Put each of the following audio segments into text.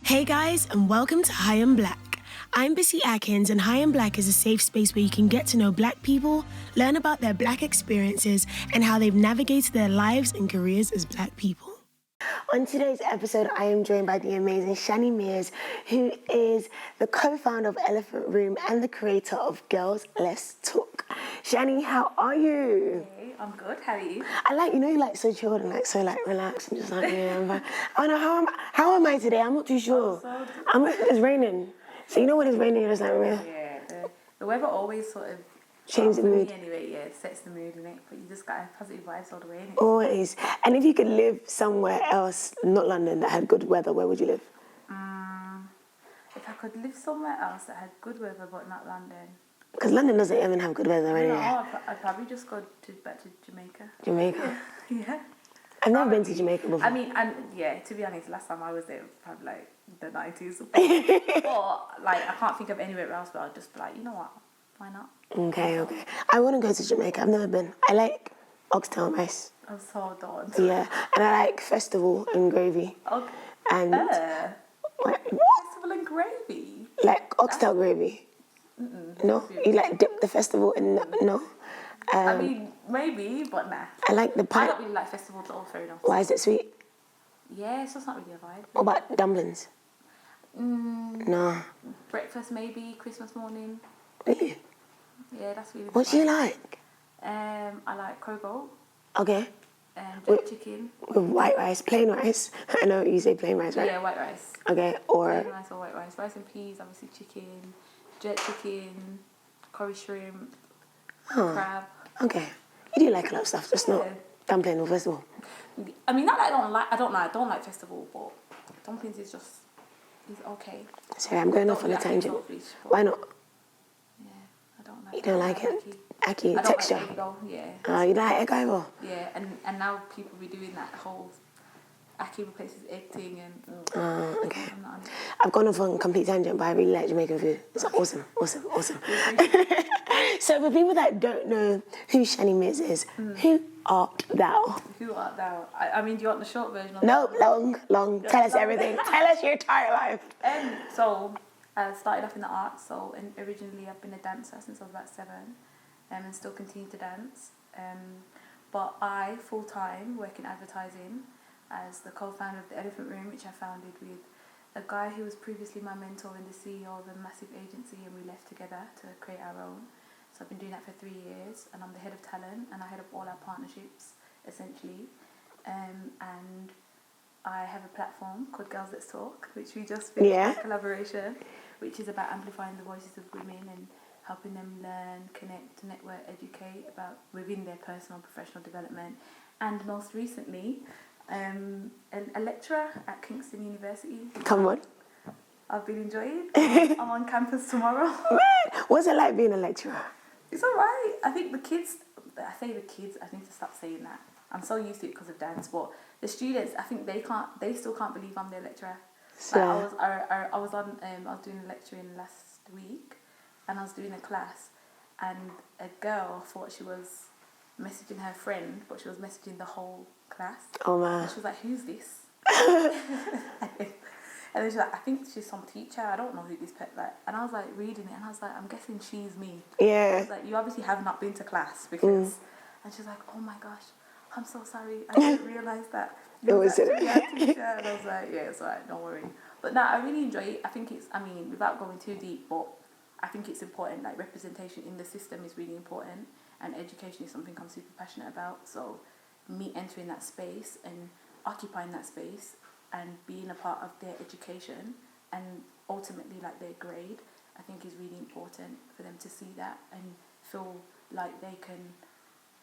Hey guys, and welcome to High and Black. I'm Bisi Akins, and High and Black is a safe space where you can get to know Black people, learn about their Black experiences, and how they've navigated their lives and careers as Black people. On today's episode, I am joined by the amazing Shanice Mears, who is the co-founder of Elephant Room and the creator of Girls Let's Talk. Shani, how are you? Hey, I'm good. How are you? I like, you're like so chilled and like so like relaxed and just like, yeah, I'm fine. I know, how am I today? I'm not too sure. It's raining. So you know when it's raining, you're just like, yeah, the weather always sort of changes the mood. Anyway, yeah, it sets the mood, innit? But you just got to have positive vibes all the way, innit? Always. And if you could live somewhere else, not London, that had good weather, where would you live? If I could live somewhere else that had good weather but not London. Because London doesn't even have good weather anyway. No, I'd probably just go back to Jamaica. Jamaica? Yeah. I've never been to Jamaica before. I mean, and yeah, to be honest, last time I was there was probably like the 90s. But like, I can't think of anywhere else, but I'll just be like, you know what? Why not? Okay. I want to go to Jamaica. I've never been. I like oxtail rice. I'm so done. Yeah, and I like festival and gravy. Okay. And what? Festival and gravy? Like oxtail gravy. No? You like dip the festival in no? I mean, maybe, but nah. I like the pie. I don't really like festivals at all, fair enough. Why is it sweet? Yeah, it's just not really a vibe. What about dumplings? No. Breakfast maybe, Christmas morning. Really? Yeah, that's really What do you like? I like kogo. Okay. Jerk chicken. With white rice, plain rice. I know you say plain rice, right? Yeah, white rice. Okay, or... Plain rice or white rice. Rice and peas, obviously chicken. Jerk chicken, curry shrimp, crab. Okay. You do like a lot of stuff, just not dumpling or festival. I mean, not that I don't like festival, but dumplings is okay. Sorry, I'm going off on a tangent. Why not? Yeah, I don't like it. You don't like it? Ackee, I don't texture? like egg though, yeah. Oh, you like egg either? Yeah, and now people be doing that whole ackee replaces egg thing and... Okay. I've gone off on a complete tangent, but I really like Jamaican food. It's awesome. So for people that don't know who Shanice Mears is, who art thou? Who art thou? I mean, do you want the short version? No, long. Tell us everything. Tell us your entire life. So I started off in the arts. So originally I've been a dancer since I was about 7, and still continue to dance. But I full-time work in advertising as the co-founder of the Elephant Room, which I founded with a guy who was previously my mentor and the CEO of a massive agency, and we left together to create our own. So I've been doing that for 3 years, and I'm the head of talent, and I head up all our partnerships, essentially. And I have a platform called Girls Let's Talk, which we just finished a collaboration, which is about amplifying the voices of women and helping them learn, connect, network, educate within their personal and professional development. And most recently, a lecturer at Kingston University. Come on. I've been enjoying. I'm on campus tomorrow. Man, what's it like being a lecturer? It's alright. I think the kids, I need to stop saying that. I'm so used to it because of dance, but the students, I think they still can't believe I'm their lecturer. So, like I was doing a lecturing last week, and I was doing a class, and a girl thought she was messaging her friend, but she was messaging the whole class. Oh man. And she was like, "Who's this?" And then she's like, "I think she's some teacher. I don't know who this like." And I was like reading it, and I was like, "I'm guessing she's me." Yeah. I was like, "You obviously have not been to class because." And she's like, "Oh my gosh, I'm so sorry. I didn't realise that you was actually a teacher." And I was like, "Yeah, it's alright. Don't worry." But no, I really enjoy it. I think without going too deep, but I think it's important. Like representation in the system is really important, and education is something I'm super passionate about. So me entering that space and occupying that space and being a part of their education and ultimately like their grade, I think is really important for them to see that and feel like they can,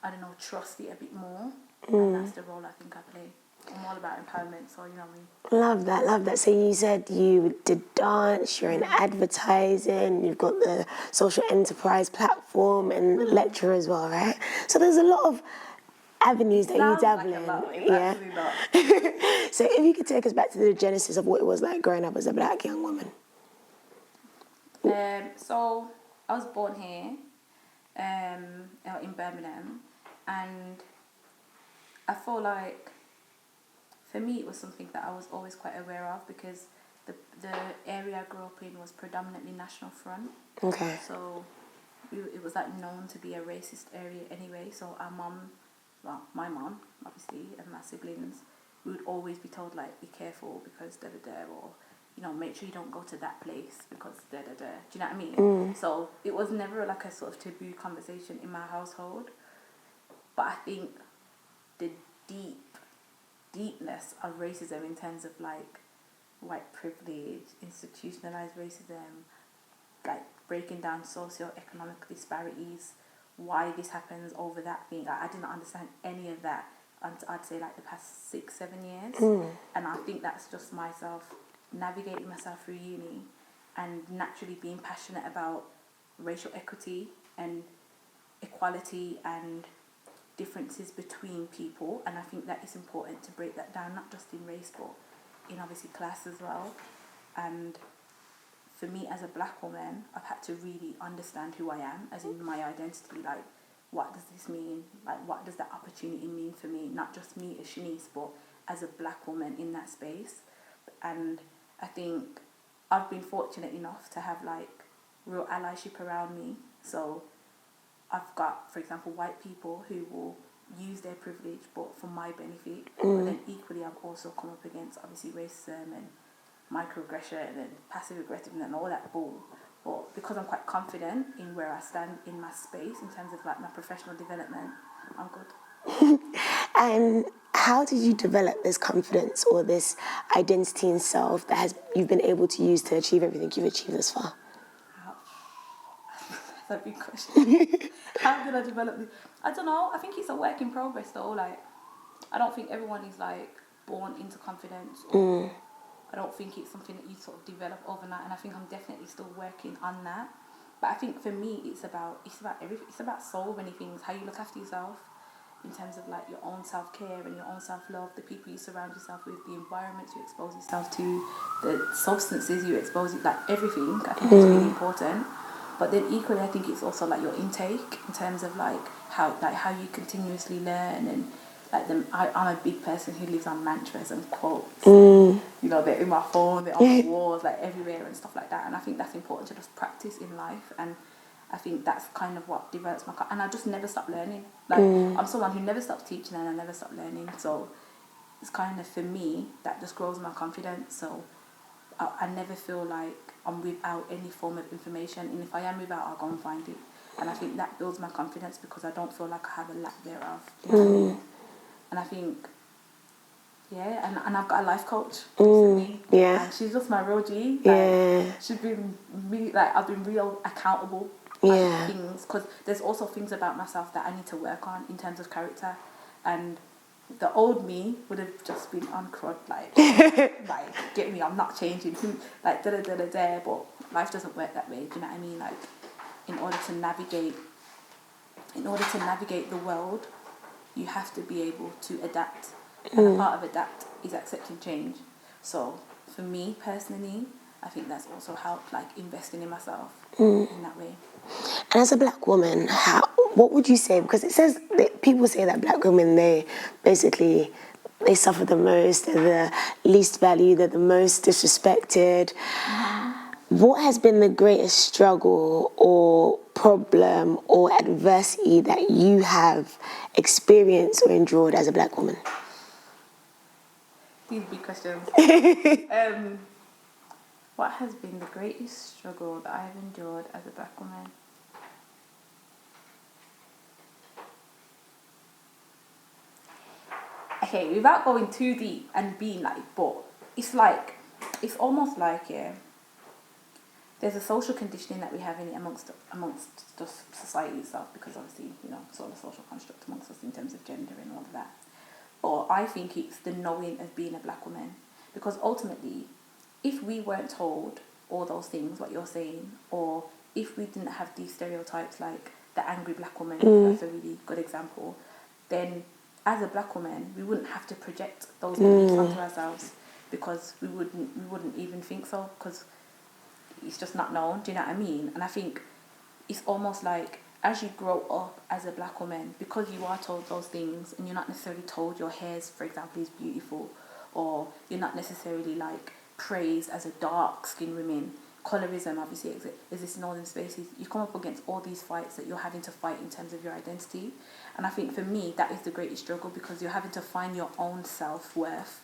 I don't know, trust it a bit more. And that's the role I think I play. I'm all about empowerment, so you know what I mean. Love that. So you said you did dance, you're in advertising, you've got the social enterprise platform and lecture as well, right? So there's a lot of avenues that you dabble in. Yeah. So if you could take us back to the genesis of what it was like growing up as a Black young woman. So I was born here in Birmingham, and I feel like for me it was something that I was always quite aware of, because the area I grew up in was predominantly National Front. Okay. So it was like known to be a racist area anyway. So our mum, well, my mum, obviously, and my siblings, we would always be told like, be careful because da da da, or you know, make sure you don't go to that place because da da da. Do you know what I mean? So it was never like a sort of taboo conversation in my household. But I think the deepness of racism in terms of like white privilege, institutionalized racism, like breaking down socio-economic disparities, why this happens over that thing. I didn't understand any of that until I'd say like the past 6-7 years. And I think that's just myself navigating myself through uni and naturally being passionate about racial equity and equality and differences between people. And I think that is important to break that down, not just in race but in obviously class as well. And for me as a black woman, I've had to really understand who I am, as in my identity, like what does this mean, like what does that opportunity mean for me, not just me as Shanice but as a black woman in that space. And I think I've been fortunate enough to have like real allyship around me. So I've got, for example, white people who will use their privilege but for my benefit. But then equally I've also come up against obviously racism and microaggression and passive aggressiveness and all that bull. But because I'm quite confident in where I stand in my space in terms of like my professional development, I'm good. And how did you develop this confidence or this identity in self that you've been able to use to achieve everything you've achieved thus far? That's a big question. How did I develop this? I don't know. I think it's a work in progress though. Like, I don't think everyone is like born into confidence. Or I don't think it's something that you sort of develop overnight. And I think I'm definitely still working on that. But I think for me, it's about everything. It's about so many things. How you look after yourself in terms of like your own self-care and your own self-love, the people you surround yourself with, the environments you expose yourself to, the substances you expose, like everything. I think it's really important. But then equally, I think it's also like your intake in terms of like how you continuously learn and like I'm a big person who lives on mantras and quotes. You know, they're in my phone, they're on the walls, like everywhere and stuff like that. And I think that's important to just practice in life. And I think that's kind of what develops my... And I just never stop learning. Like, I'm someone who never stops teaching and I never stop learning. So it's kind of, for me, that just grows my confidence. So I never feel like I'm without any form of information. And if I am without, I'll go and find it. And I think that builds my confidence because I don't feel like I have a lack thereof. You know what I mean? And I think... Yeah, and I've got a life coach recently. Yeah. And she's just my real G. Like, she's been really, like, I've been real accountable things, because there's also things about myself that I need to work on in terms of character. And the old me would have just been on crud, like get me, I'm not changing, like da-da-da-da-da, but life doesn't work that way, do you know what I mean? Like, in order to navigate the world, you have to be able to adapt. And a part of adapt is accepting change. So for me personally, I think that's also helped, like, investing in myself in that way. And as a black woman, what would you say? Because it says that people say that black women, they suffer the most, they're the least valued, they're the most disrespected. What has been the greatest struggle or problem or adversity that you have experienced or endured as a black woman? These big questions. What has been the greatest struggle that I have endured as a black woman? Okay, without going too deep and being like, but it's almost like, there's a social conditioning that we have in it amongst the society itself, because obviously, you know, it's all a social construct amongst us in terms of gender and all of that. But I think it's the knowing of being a black woman, because ultimately, if we weren't told all those things, what you're saying, or if we didn't have these stereotypes like the angry black woman, that's a really good example, then as a black woman, we wouldn't have to project those beliefs onto ourselves, because we wouldn't even think so, because it's just not known, do you know what I mean? And I think it's almost like, as you grow up as a black woman, because you are told those things, and you're not necessarily told your hair, for example, is beautiful, or you're not necessarily like praised as a dark-skinned women. Colorism obviously exists in all these spaces. You come up against all these fights that you're having to fight in terms of your identity. And I think for me, that is the greatest struggle, because you're having to find your own self-worth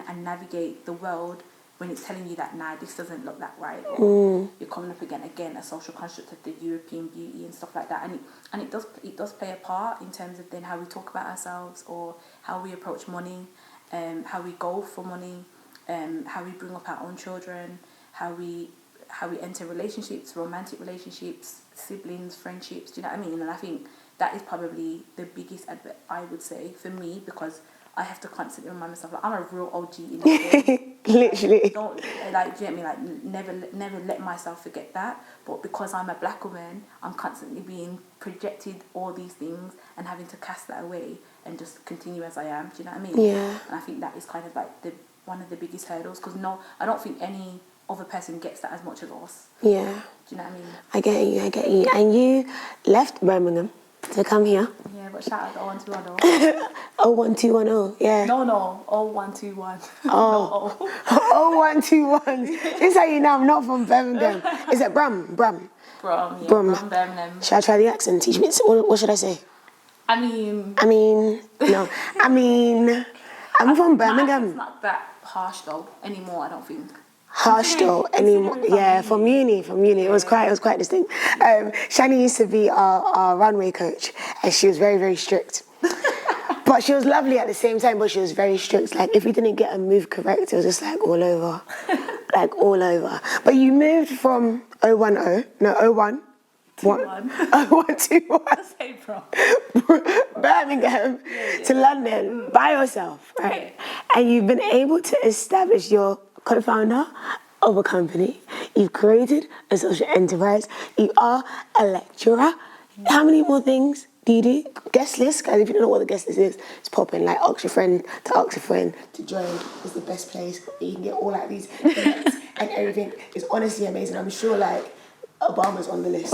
and navigate the world when it's telling you that, nah, this doesn't look that right. Or you're coming up again a social construct of the European beauty and stuff like that. And it does play a part in terms of then how we talk about ourselves, or how we approach money, how we go for money, how we bring up our own children, how we enter relationships, romantic relationships, siblings, friendships. Do you know what I mean? And I think that is probably the biggest advert, I would say, for me, because I have to constantly remind myself, like, I'm a real OG in this game. Literally. Don't, like, do you know what I mean? Like, never let myself forget that. But because I'm a black woman, I'm constantly being projected all these things and having to cast that away and just continue as I am. Do you know what I mean? Yeah. And I think that is kind of like one of the biggest hurdles, because I don't think any other person gets that as much as us. Yeah. Do you know what I mean? I get you. And you left Birmingham to come here. Yeah, but shout out to 01210. 01210, yeah. No, 0121. Oh. 0121. This is how you know I'm not from Birmingham. Is it Brum, Birmingham. Should I try the accent? Teach me, what should I say? I mean, no. I'm from Birmingham. It's not that harsh though anymore, I don't think. Harsh though anymore. Yeah, from uni. It was quite distinct. Shannie used to be our runway coach, and she was very, very strict. But she was lovely at the same time, but she was very strict. Like, if you didn't get a move correct, it was just like all over. But you moved from 0121 Birmingham to London by yourself, right? And you've been able to establish your co-founder of a company. You've created a social enterprise. You are a lecturer. How many more things do you do? Guest list, guys, if you don't know what the guest list is, it's popping. Like, ask your friend to join is the best place. You can get all like these events and everything. It's honestly amazing. I'm sure, like, Obama's on the list.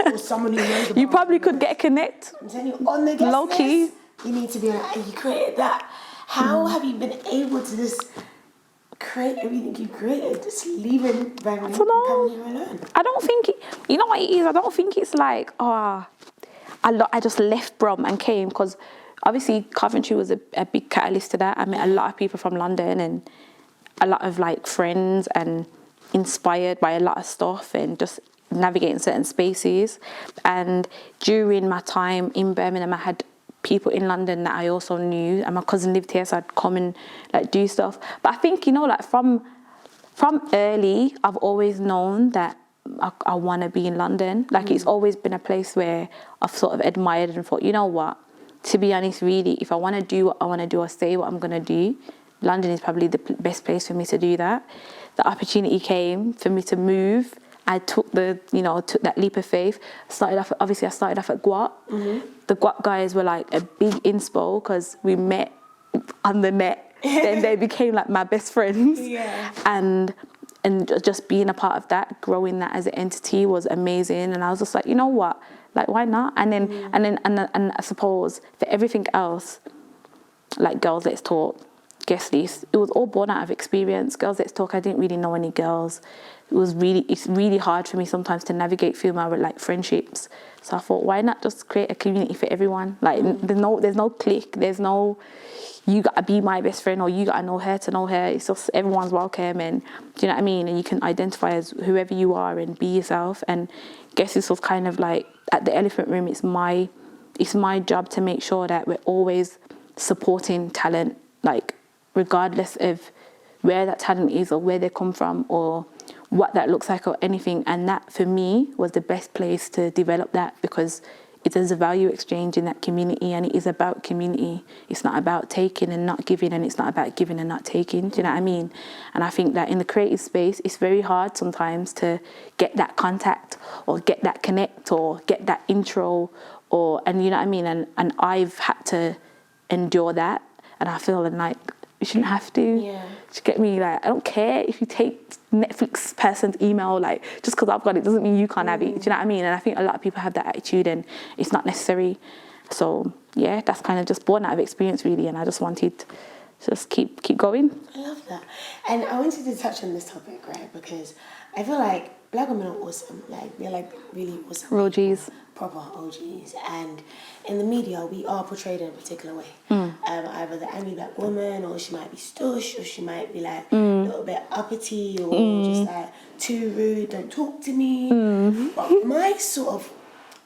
Or someone who knows Obama. You probably could get a connect. I'm telling you, on the guest low list, key. you need to be like, and you created that. How have you been able to just create everything you created, just leaving Birmingham and coming here alone? I don't think you know what it is? I don't think it's like, I just left Brum and came, because obviously Coventry was a big catalyst to that. I met a lot of people from London and a lot of like friends, and inspired by a lot of stuff and just navigating certain spaces. And during my time in Birmingham, I had people in London that I also knew, and my cousin lived here, so I'd come and like do stuff. But I think, like from early, I've always known that I want to be in London. Like, it's always been a place where I've sort of admired and thought, you know what, to be honest, really, if I want to do what I want to do or say what I'm going to do, London is probably the best place for me to do that. The opportunity came for me to move. I took took that leap of faith. I started off at GWAT. The GWAT guys were like a big inspo, because we met on the net. Then they became like my best friends. Yeah. And just being a part of that, growing that as an entity was amazing. And I was just like, you know what? Like, why not? And then I suppose for everything else, like Girls Let's Talk, guest list, it was all born out of experience. Girls Let's Talk, I didn't really know any girls. It's really hard for me sometimes to navigate female like friendships. So I thought, why not just create a community for everyone? Like, there's no clique, there's no you gotta be my best friend or you gotta know her to know her. It's just everyone's welcome, and do you know what I mean? And you can identify as whoever you are and be yourself. And I guess this was kind of like at the Elephant Room, it's my job to make sure that we're always supporting talent, like regardless of where that talent is or where they come from or what that looks like or anything. And that for me was the best place to develop that, because it is a value exchange in that community, and it is about community. It's not about taking and not giving, and it's not about giving and not taking. Do you know what I mean? And I think that in the creative space, it's very hard sometimes to get that contact or get that connect or get that intro, and you know what I mean? And I've had to endure that, and I feel like you shouldn't have to. Yeah. You get me? Like, I don't care if you take Netflix person's email, like, just because I've got it doesn't mean you can't have it. Do you know what I mean? And I think a lot of people have that attitude, and it's not necessary. So yeah, that's kind of just born out of experience, really. And I just wanted just keep going. I love that. And I wanted to touch on this topic, right? Because I feel like black women are awesome. Like, they're like really awesome. Real G's. Proper OGs. And in the media, we are portrayed in a particular way. Either the angry black woman, or she might be stush, or she might be like a little bit uppity, or just like too rude, don't talk to me. But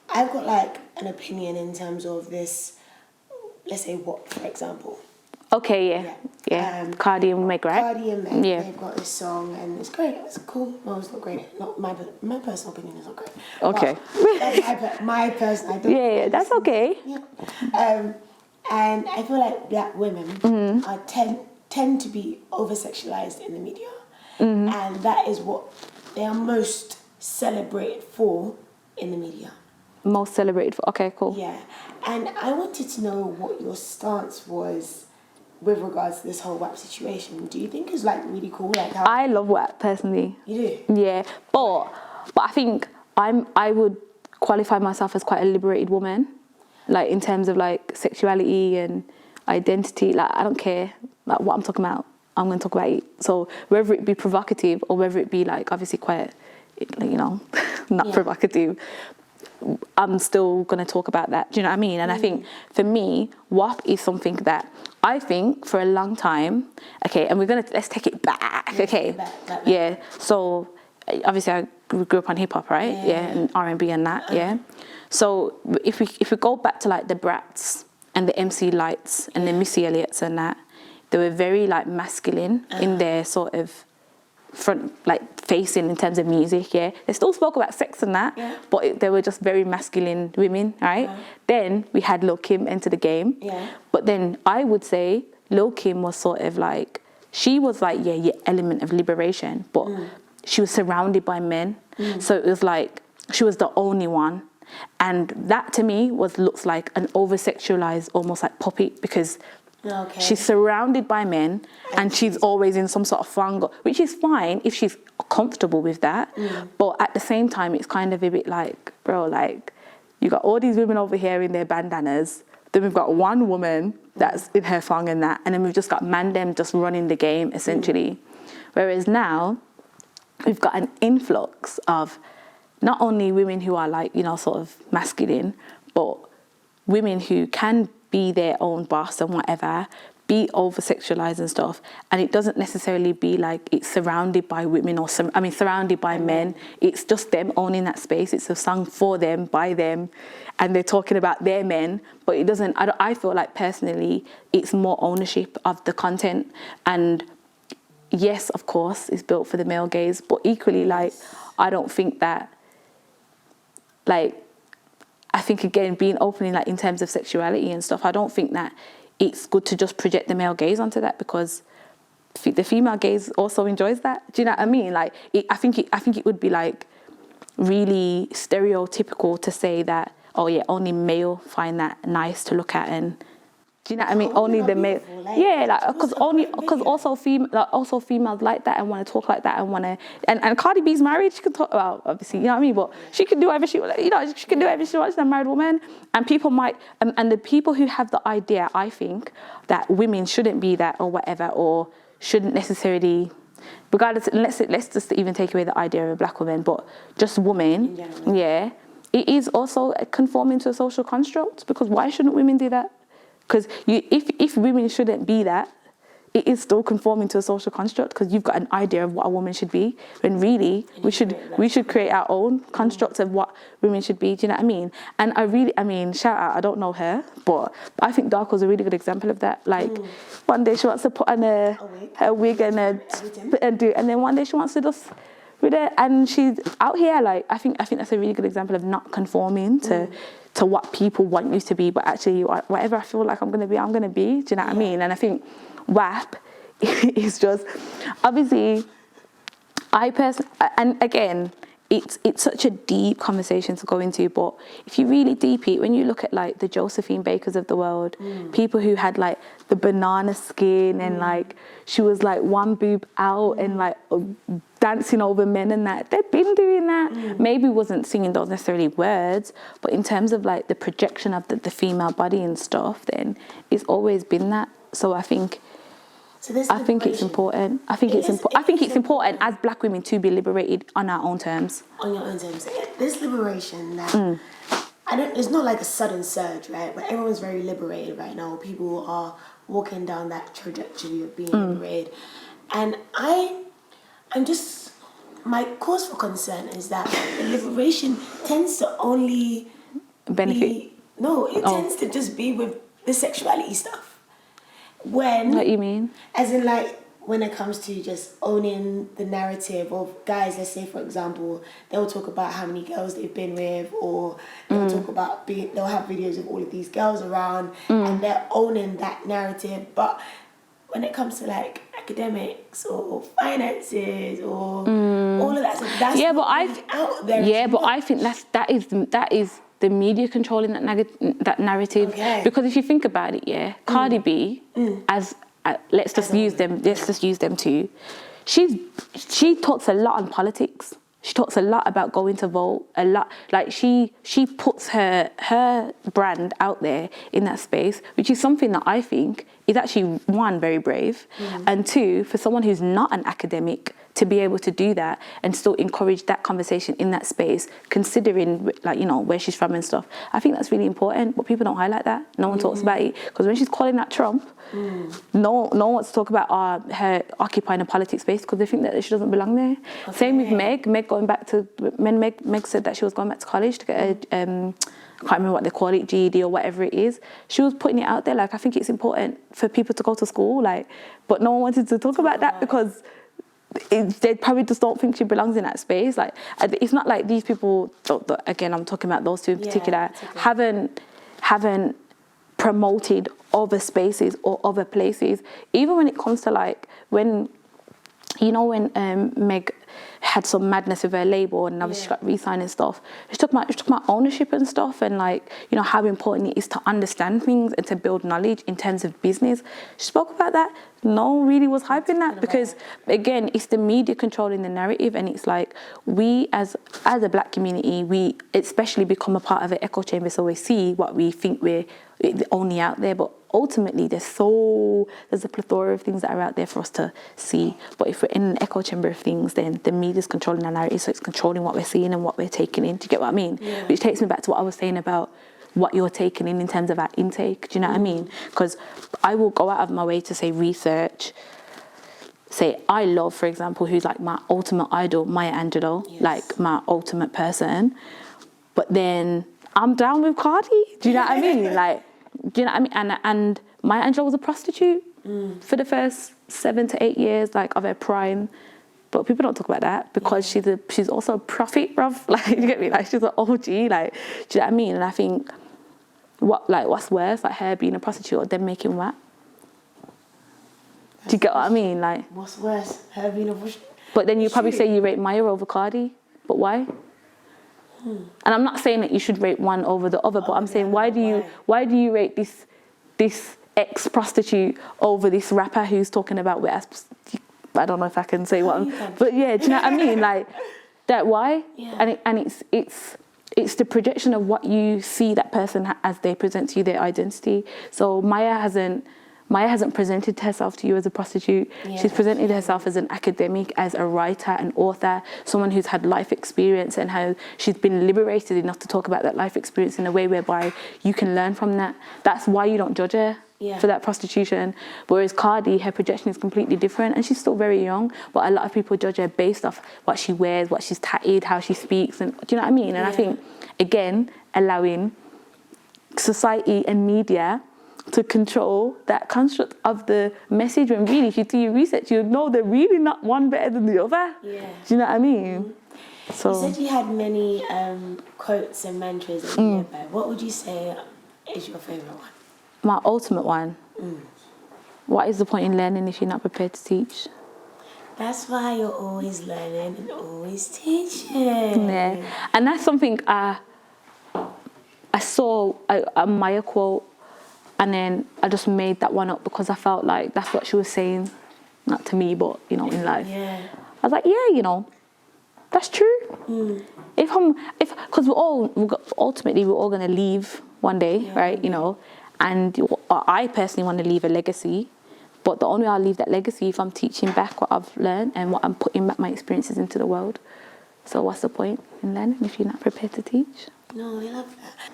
I've got like an opinion in terms of this, let's say WAP, for example. Okay, yeah. Cardi and Meg, right? Cardi and Meg, yeah. they've got this song, and it's great. It's cool. Well, it's not great. Not my personal opinion is not great. Okay. That's my personal. I don't Yeah, that's okay. Yeah. And I feel like black women are tend to be over-sexualized in the media, and that is what they are most celebrated for in the media. Most celebrated for. Okay, cool. Yeah, and I wanted to know what your stance was with regards to this whole WAP situation. Do you think it's like really cool? Like how I love WAP personally. You do? Yeah, but I think I would qualify myself as quite a liberated woman, like in terms of like sexuality and identity. Like I don't care like what I'm talking about. I'm going to talk about it. So whether it be provocative or whether it be like obviously quite, like, you know, not provocative, I'm still going to talk about that. Do you know what I mean? And I think for me, WAP is something that I think for a long time, okay, and let's take it back, okay? Back. Yeah, so obviously I grew up on hip hop, right? Yeah, and R&B and that, yeah. So if we go back to like the Brats and the MC Lights and the Missy Elliott's and that, they were very like masculine in their sort of front, like facing in terms of music, yeah. They still spoke about sex and that, but they were just very masculine women, right? Then we had Lil' Kim enter the game, but then I would say Lil' Kim was sort of like, she was like, your element of liberation, but she was surrounded by men, so it was like, she was the only one. And that to me looks like an over-sexualized, almost like puppet, because she's surrounded by men and she's always in some sort of thong, which is fine if she's comfortable with that. But at the same time, it's kind of a bit like, bro, like you got all these women over here in their bandanas. Then we've got one woman that's in her thong and that. And then we've just got man them just running the game, essentially. Whereas now, we've got an influx of not only women who are like, you know, sort of masculine, but women who can be their own boss and whatever, be over-sexualized and stuff. And it doesn't necessarily be like it's surrounded by women or surrounded by men. It's just them owning that space. It's a song for them, by them, and they're talking about their men. But it doesn't, I feel like personally, it's more ownership of the content. And yes, of course, it's built for the male gaze, but equally, like, I don't think that, like, I think, again, being open in, like, in terms of sexuality and stuff, I don't think that it's good to just project the male gaze onto that, because the female gaze also enjoys that. Do you know what I mean? Like, I think it would be, like, really stereotypical to say that, oh, yeah, only male find that nice to look at, and do you know what I mean? Only the male, because also females like that and want to talk like that and want to. And Cardi B's married. She can talk about, obviously, you know what I mean. But she can do whatever she, you know, she can do whatever she wants. She's a married woman, and people might, and the people who have the idea, I think, that women shouldn't be that or whatever, or shouldn't necessarily, regardless. Let's just even take away the idea of a black woman, but just women. Yeah, it is also conforming to a social construct, because why shouldn't women do that? Because if women shouldn't be that, it is still conforming to a social construct, because you've got an idea of what a woman should be, when really we should create our own construct of what women should be. Do you know what I mean? And I mean, shout out, I don't know her, but I think Darko's a really good example of that. Like, one day she wants to put on her wig and then one day she wants to just with it, and she's out here. Like, I think that's a really good example of not conforming to what people want you to be, but actually whatever I feel like I'm going to be, I'm going to be. Do you know what I mean? And I think WAP is just, obviously, and again, it's such a deep conversation to go into, but if you really deep it, when you look at like the Josephine Bakers of the world, people who had like the banana skin and like she was like one boob out and like dancing over men and that, they've been doing that. Maybe wasn't singing those necessarily words, but in terms of like the projection of the female body and stuff, then it's always been that. So I think So this I think it's important. I think it's important as black women to be liberated on our own terms. On your own terms. This liberation now, it's not like a sudden surge, right? But everyone's very liberated right now. People are walking down that trajectory of being liberated. And I'm just, my cause for concern is that the liberation tends to only benefit. Tends to just be with the sexuality stuff. When, what you mean? As in, like, when it comes to just owning the narrative of guys, let's say, for example, they'll talk about how many girls they've been with, or they'll talk about they'll have videos of all of these girls around, and they're owning that narrative. But when it comes to, like, academics or finances or all of that stuff, that's out there. Yeah, but I think that is the media controlling that narrative. Okay. Because if you think about it, Cardi B, let's just use them two. She talks a lot on politics. She talks a lot about going to vote. A lot, like she puts her brand out there in that space, which is something that I think is actually, one, very brave, and two, for someone who's not an academic to be able to do that and still encourage that conversation in that space, considering, like, you know, where she's from and stuff. I think that's really important, but people don't highlight that. No one talks about it, because when she's calling out Trump, no one wants to talk about her occupying a politics space, because they think that she doesn't belong there. Okay. Same with Meg going back to, when Meg said that she was going back to college to get a I can't remember what they call it, GED or whatever it is. She was putting it out there, like, I think it's important for people to go to school, like, but no one wanted to talk about that because they probably just don't think she belongs in that space. Like, it's not like these people, again, I'm talking about those two in particular, haven't promoted other spaces or other places. Even when it comes to, like, when Meg had some madness with her label and obviously she got re-signed and stuff, she talked about ownership and stuff, and, like, you know, how important it is to understand things and to build knowledge in terms of business. She spoke about that. No one really was hyping that, because, again, it's the media controlling the narrative, and it's like, we as a black community, we especially become a part of an echo chamber, so we see what we think we're only out there, but ultimately there's a plethora of things that are out there for us to see. But if we're in an echo chamber of things, then the media's controlling the narrative, so it's controlling what we're seeing and what we're taking in. Do you get what I mean? Yeah. Which takes me back to what I was saying about what you're taking in terms of our intake. Do you know what I mean? Because I will go out of my way to say research. Say I love, for example, who's like my ultimate idol, Maya Angelou, like my ultimate person. But then I'm down with Cardi. Do you know what I mean? Like, do you know what I mean? And Maya Angelou was a prostitute for the first 7 to 8 years, like, of her prime. But people don't talk about that because she's also a prophet, bruv. Like, you get me? Like, she's an OG. Like, do you know what I mean? And I think what's worse, like, her being a prostitute or them making what? Do you get what I mean? Like, what's worse, her being a prostitute? But then you probably say you rate Maya over Cardi. But why? And I'm not saying that you should rate one over the other, but I'm saying why do you rate this ex-prostitute over this rapper who's talking about I don't know if I can say but yeah, do you know what I mean? Like, that, why? Yeah. And it's the projection of what you see that person as they present to you, their identity. So Maya hasn't presented herself to you as a prostitute. Yeah. She's presented herself as an academic, as a writer, an author, someone who's had life experience, and how she's been liberated enough to talk about that life experience in a way whereby you can learn from that. That's why you don't judge her for that prostitution. Whereas Cardi, her projection is completely different, and she's still very young, but a lot of people judge her based off what she wears, what she's tatted, how she speaks, and do you know what I mean? And I think, again, allowing society and media to control that construct of the message, when really, if you do your research, you'll know they're really not one better than the other. Yeah. Do you know what I mean? So, you said you had many quotes and mantras that you live by. What would you say is your favourite one? My ultimate one? What is the point in learning if you're not prepared to teach? That's why you're always learning and always teaching. Yeah. And that's something I saw a Maya quote, and then I just made that one up because I felt like that's what she was saying, not to me, but, you know, in life. Yeah. I was like, yeah, you know, that's true. Because ultimately we're all going to leave one day, right? You know, and I personally want to leave a legacy, But the only way I'll leave that legacy if I'm teaching back what I've learned and what I'm putting back my experiences into the world. So what's the point in learning if you're not prepared to teach? No, I love that.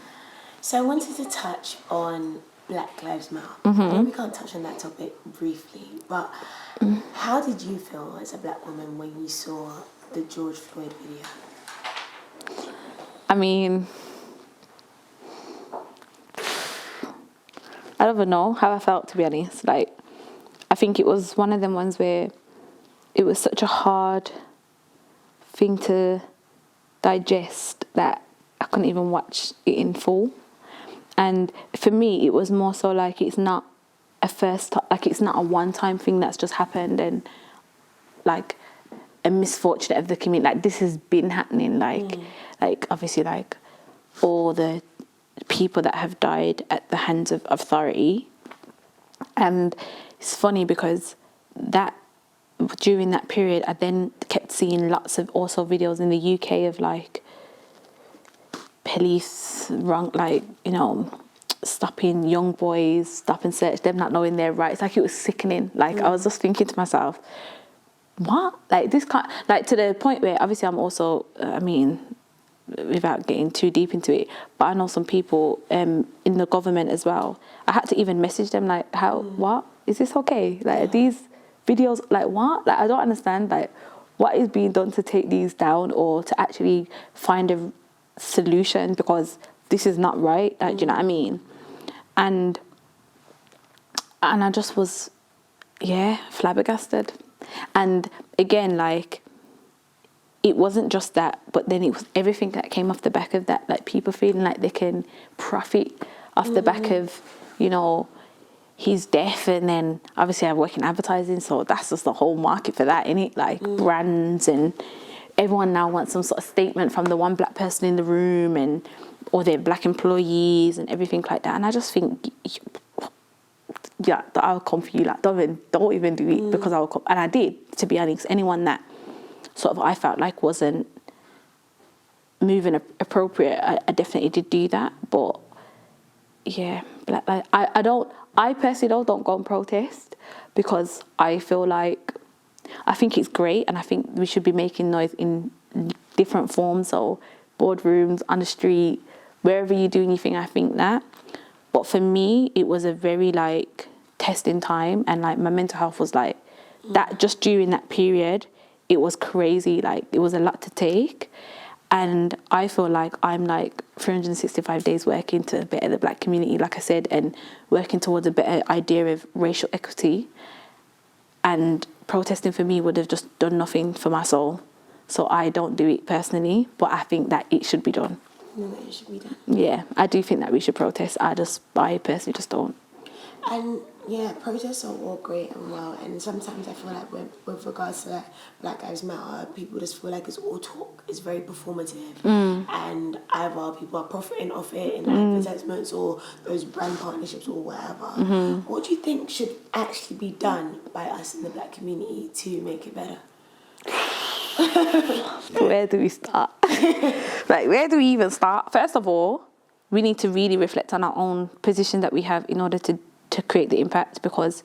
So I wanted to touch on Black Lives Matter. Mm-hmm. I know we can't touch on that topic briefly, but how did you feel as a black woman when you saw the George Floyd video? I mean, I don't even know how I felt, to be honest. Like, I think it was one of them ones where it was such a hard thing to digest that I couldn't even watch it in full. And for me, it was more so like it's not it's not a one-time thing that's just happened and like a misfortune of the community. Like, this has been happening. Like obviously, like all the people that have died at the hands of authority. And it's funny because that during that period, I then kept seeing lots of also videos in the UK of like police stopping young boys, stop and search them, not knowing their rights. Like, it was sickening. Like, I was just thinking to myself, what? Like, this can't, like, to the point where obviously I'm also, I mean, without getting too deep into it, but I know some people in the government as well. I had to even message them, like, what? Is this okay? Like, these videos, like, what? Like, I don't understand, like, what is being done to take these down or to actually find a solution, because this is not right. Like, do you know what I mean? And I just was, flabbergasted. And again, like, it wasn't just that, but then it was everything that came off the back of that, like people feeling like they can profit off the back of, you know, his death. And then obviously I work in advertising, so that's just the whole market for that, innit? Like brands, and everyone now wants some sort of statement from the one black person in the room or their black employees and everything like that. And I just think, I'll come for you. Like, don't even do it, because I will come. And I did, to be honest. Anyone that sort of I felt like wasn't moving appropriate, I definitely did do that. But yeah, I personally don't go and protest, because I feel like, I think it's great, and I think we should be making noise in different forms, so boardrooms, on the street, wherever you do anything. I think that. But for me, it was a very like testing time, and like my mental health was like that. Just during that period, it was crazy. Like, it was a lot to take, and I feel like I'm like 365 days working to better the black community, like I said, and working towards a better idea of racial equity. And protesting for me would have just done nothing for my soul. So I don't do it personally, but I think that it should be done. No, it should be done. Yeah, I do think that we should protest. I personally just don't. And yeah, protests are all great and well, and sometimes I feel like with regards to like Black Lives Matter, people just feel like it's all talk, it's very performative, and either people are profiting off it in advertisements or those brand partnerships or whatever. What do you think should actually be done by us in the black community to make it better? Where do we start? Like, where do we even start? First of all, we need to really reflect on our own position that we have in order to create the impact, because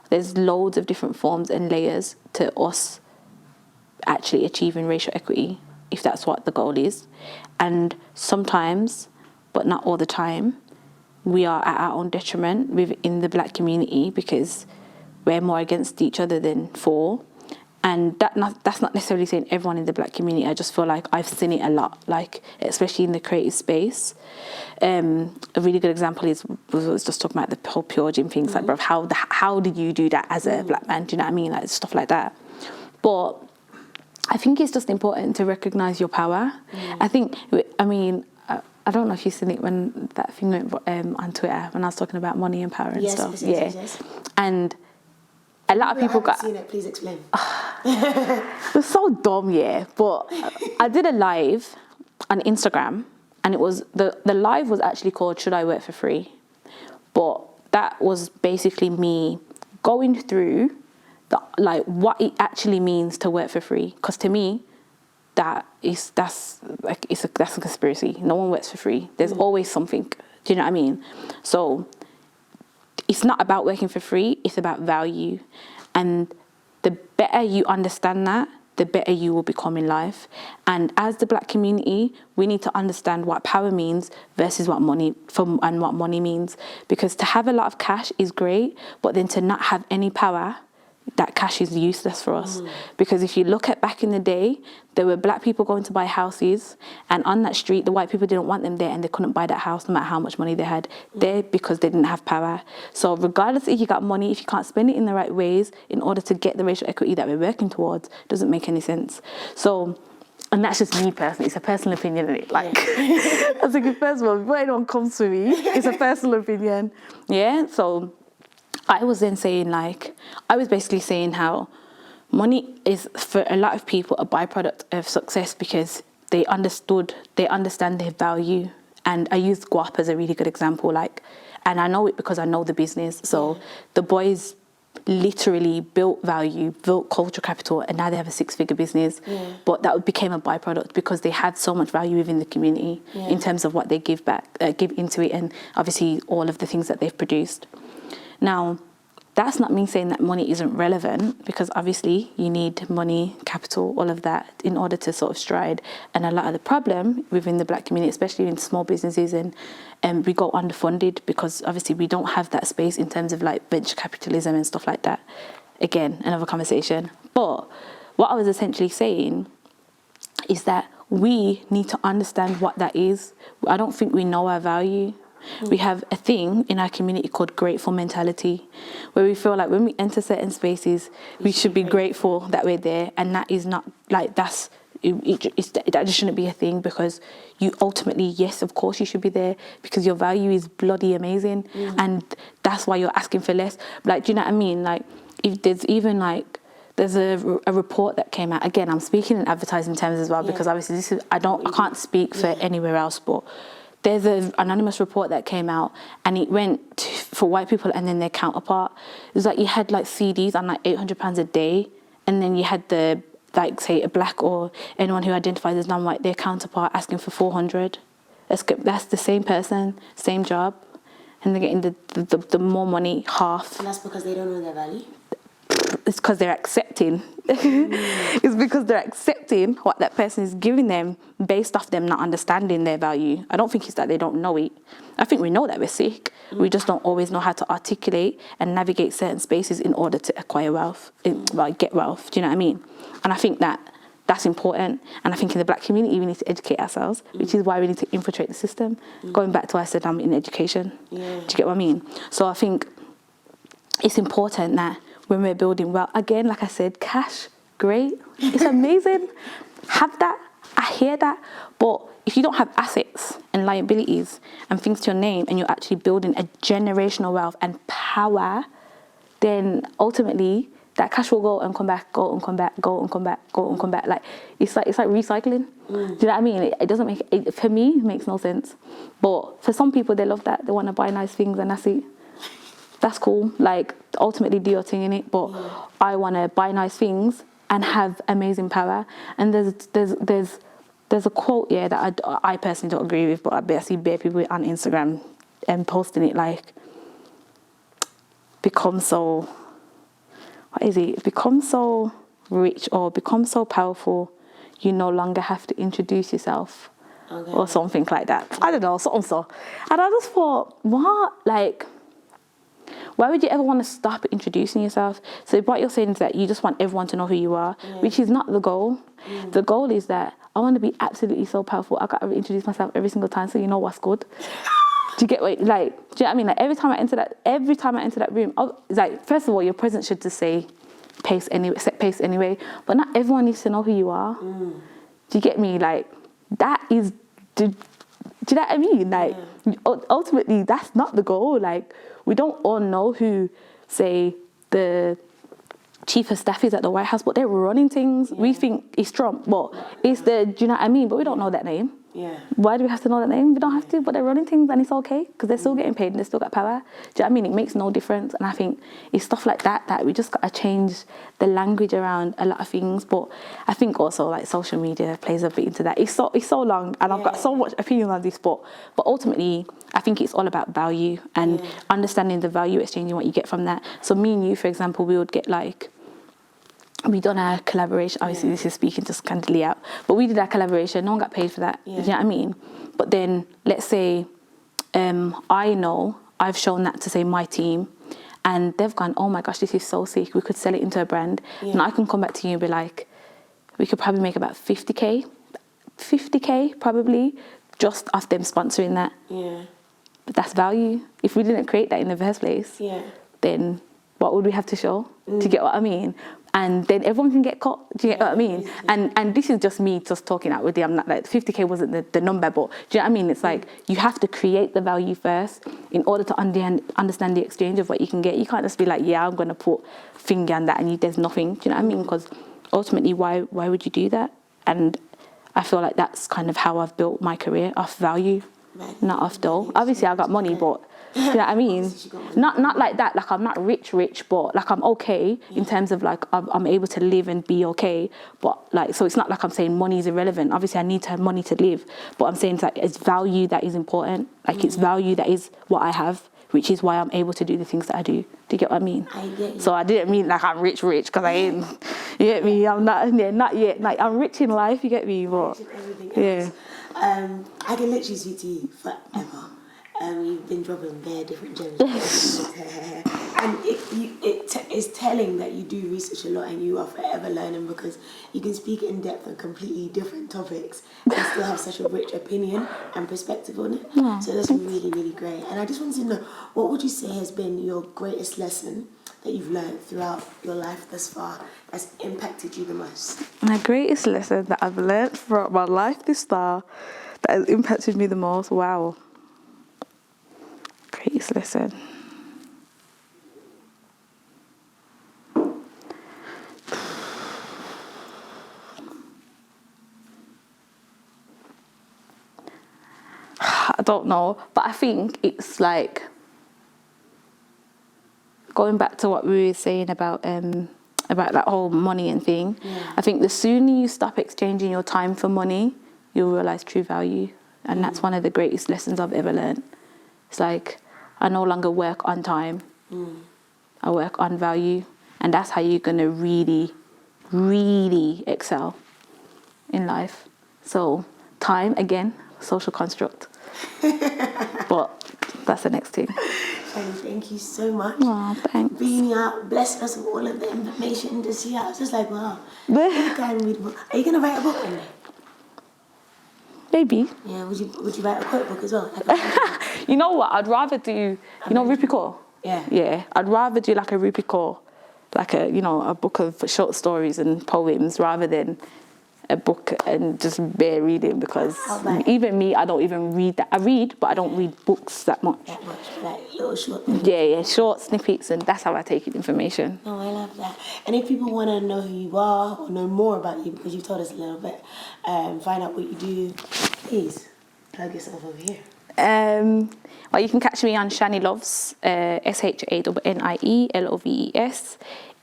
there's loads of different forms and layers to us actually achieving racial equity, if that's what the goal is. And sometimes, but not all the time, we are at our own detriment within the black community, because we're more against each other than for. And that's not necessarily saying everyone in the black community. I just feel like I've seen it a lot, like especially in the creative space. A really good example was just talking about the whole Pure Gym things, like, bro, how did you do that as a black man? Do you know what I mean? Like, stuff like that. But I think it's just important to recognise your power. I think, I mean, I don't know if you've seen it when that thing went on Twitter when I was talking about money and power and stuff. Yes. And a lot of people got... seen it, please explain. It was so dumb, yeah. But I did a live on Instagram, and it was the live was actually called "Should I Work for Free?" But that was basically me going through what it actually means to work for free. Because to me, that's a conspiracy. No one works for free. There's always something. Do you know what I mean? So it's not about working for free, it's about value. And the better you understand that, the better you will become in life. And as the Black community, we need to understand what power means versus what money means. Because to have a lot of cash is great, but then to not have any power, that cash is useless for us. Because if you look at back in the day, there were Black people going to buy houses, and on that street, the white people didn't want them there, and they couldn't buy that house no matter how much money they had there, because they didn't have power. So regardless if you got money, if you can't spend it in the right ways in order to get the racial equity that we're working towards, it doesn't make any sense. So, and that's just me personally. It's a personal opinion, isn't it? Like, that's a good first one. Before anyone comes to me, it's a personal opinion. Yeah, so I was then saying, like, I was basically saying how money is, for a lot of people, a byproduct of success because they understand their value. And I used Guap as a really good example, like, and I know it because I know the business. So the boys literally built value, built cultural capital, and now they have a 6-figure business. But that became a byproduct because they had so much value within the community in terms of what they give back, give into it, and obviously all of the things that they've produced. Now, that's not me saying that money isn't relevant, because obviously you need money, capital, all of that in order to sort of stride. And a lot of the problem within the Black community, especially in small businesses, and we go underfunded because obviously we don't have that space in terms of like venture capitalism and stuff like that. Again, another conversation. But what I was essentially saying is that we need to understand what that is. I don't think we know our value. We have a thing in our community called grateful mentality, where we feel like when we enter certain spaces, we should be grateful that we're there. And that is not, like, that just shouldn't be a thing, because you ultimately, yes, of course you should be there because your value is bloody amazing. And that's why you're asking for less. Like, do you know what I mean? Like, if there's even like, there's a report that came out. Again, I'm speaking in advertising terms as well, because obviously this is, I can't speak for anywhere else, but there's an anonymous report that came out, and it went for white people and then their counterpart. It was like you had like CDs on like £800 a day, and then you had the, like, say, a Black or anyone who identifies as non-white, their counterpart asking for 400. That's the same person, same job, and they're getting the more money, half. And that's because they don't know their value? It's because they're accepting. It's because they're accepting what that person is giving them based off them not understanding their value. I don't think it's that they don't know it. I think we know that we're sick. We just don't always know how to articulate and navigate certain spaces in order to acquire wealth, get wealth. Do you know what I mean? And I think that's important. And I think in the Black community, we need to educate ourselves, which is why we need to infiltrate the system. Going back to what I said, I'm in education. Do you get what I mean? So I think it's important that when we're building wealth, again, like I said, cash, great. It's amazing. Have that. I hear that. But if you don't have assets and liabilities and things to your name, and you're actually building a generational wealth and power, then ultimately that cash will go and come back, go and come back, go and come back, go and come back. Like it's like recycling. Do you know what I mean? It doesn't make it, for me, it makes no sense. But for some people, they love that. They want to buy nice things, and that's it. That's cool. Like, ultimately do your thing in it. But I want to buy nice things and have amazing power. And there's a quote that I personally don't agree with, but I see bare people on Instagram and posting it, like, become so, what is it? Become so rich or become so powerful, you no longer have to introduce yourself. Or something like that. I don't know, something so. And I just thought, what? Like, why would you ever want to stop introducing yourself? So what you're saying is that you just want everyone to know who you are, which is not the goal. The goal is that I want to be absolutely so powerful. I got to introduce myself every single time so you know what's good. Do you get what, like, do you know what I mean? Like, every time I enter that room, it's like, first of all, your presence should just say set pace anyway. But not everyone needs to know who you are. Do you get me? Like, that is, do you know what I mean? Like, ultimately, that's not the goal. Like, we don't all know who, say, the chief of staff is at the White House, but they're running things. We think it's Trump, but it's do you know what I mean? But we don't know that name. Yeah. Why do we have to know that name? We don't have to, but they're running things and it's okay because they're still getting paid and they still got power. Do you know what I mean? It makes no difference. And I think it's stuff like that we just got to change the language around a lot of things. But I think also like social media plays a bit into that. It's so long and I've got so much opinion on this, but ultimately I think it's all about value and understanding the value exchange and what you get from that. So me and you, for example, we would get like, we done our collaboration. Obviously, this is speaking just candidly out, but we did our collaboration. No one got paid for that. Do you know what I mean? But then, let's say, I know I've shown that to say my team, and they've gone, "Oh my gosh, this is so sick. We could sell it into a brand." And I can come back to you and be like, "We could probably make about 50k probably just off them sponsoring that." Yeah. But that's value. If we didn't create that in the first place, then what would we have to show? Do you get what I mean? And then everyone can get caught. Do you get what I mean? And this is just me just talking outwardly. I'm not like 50k wasn't the number, but do you know what I mean? It's like you have to create the value first in order to understand the exchange of what you can get. You can't just be like, yeah, I'm going to put finger on that and there's nothing. Do you know what I mean? Because ultimately, why would you do that? And I feel like that's kind of how I've built my career, off value, not off dough. Obviously, I got money, but do you know what I mean? Not like that. Like I'm not rich, but like I'm okay in terms of like I'm able to live and be okay. But like, so it's not like I'm saying money is irrelevant. Obviously, I need to have money to live. But I'm saying that it's value that is important. Like it's value that is what I have, which is why I'm able to do the things that I do. Do you get what I mean? I get you. So I didn't mean like I'm rich because I ain't. You get me? I'm not. Yeah, not yet. Like I'm rich in life. You get me? But yeah. I can literally speak to you forever. You've been dropping very different gems. And it's telling that you do research a lot and you are forever learning because you can speak in depth on completely different topics and still have such a rich opinion and perspective on it. So that's really, really great. And I just wanted to know, what would you say has been your greatest lesson that you've learned throughout your life thus far that's impacted you the most? My greatest lesson that I've learned throughout my life this far that has impacted me the most? Wow. Greatest lesson. I don't know, but I think it's like going back to what we were saying about that whole money and thing. I think the sooner you stop exchanging your time for money, you'll realize true value, and that's one of the greatest lessons I've ever learned. It's like I no longer work on time. I work on value, and that's how you're gonna really, really excel in life. So time, again, social construct. But that's the next thing. Shani, thank you so much. Oh, thanks. Being here, blessing us with all of the information this year. I was just like, wow. You can read a book. Are you gonna write a book one day? Maybe. Yeah, would you write a quote book as well? You know what? I'd rather do, Rupi Kaur? Yeah. Yeah. I'd rather do like a Rupi Kaur, like a book of short stories and poems rather than a book and just bare reading, because even me, I don't even read that. I read, but I don't read books that much. Like little short things. Yeah, short snippets, and that's how I take in information. Oh, I love that. And if people want to know who you are or know more about you, because you've told us a little bit, find out what you do, please plug yourself over here. Well, you can catch me on Shannie Loves, SHANNIELOVES.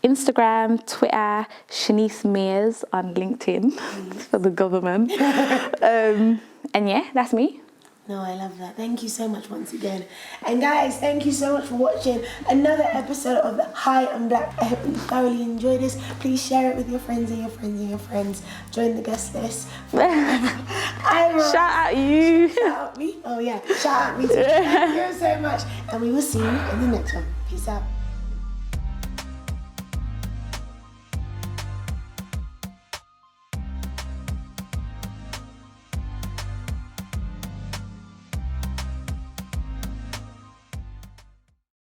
Instagram, Twitter, Shanice Mears on LinkedIn for the government. And yeah, that's me. No, I love that. Thank you so much once again. And guys, thank you so much for watching another episode of the Hi, I'm Black. I hope you thoroughly enjoyed this. Please share it with your friends and your friends and your friends. Join the guest list. Shout out you. Shout out me. Oh yeah, shout out me too. Thank you so much. And we will see you in the next one. Peace out.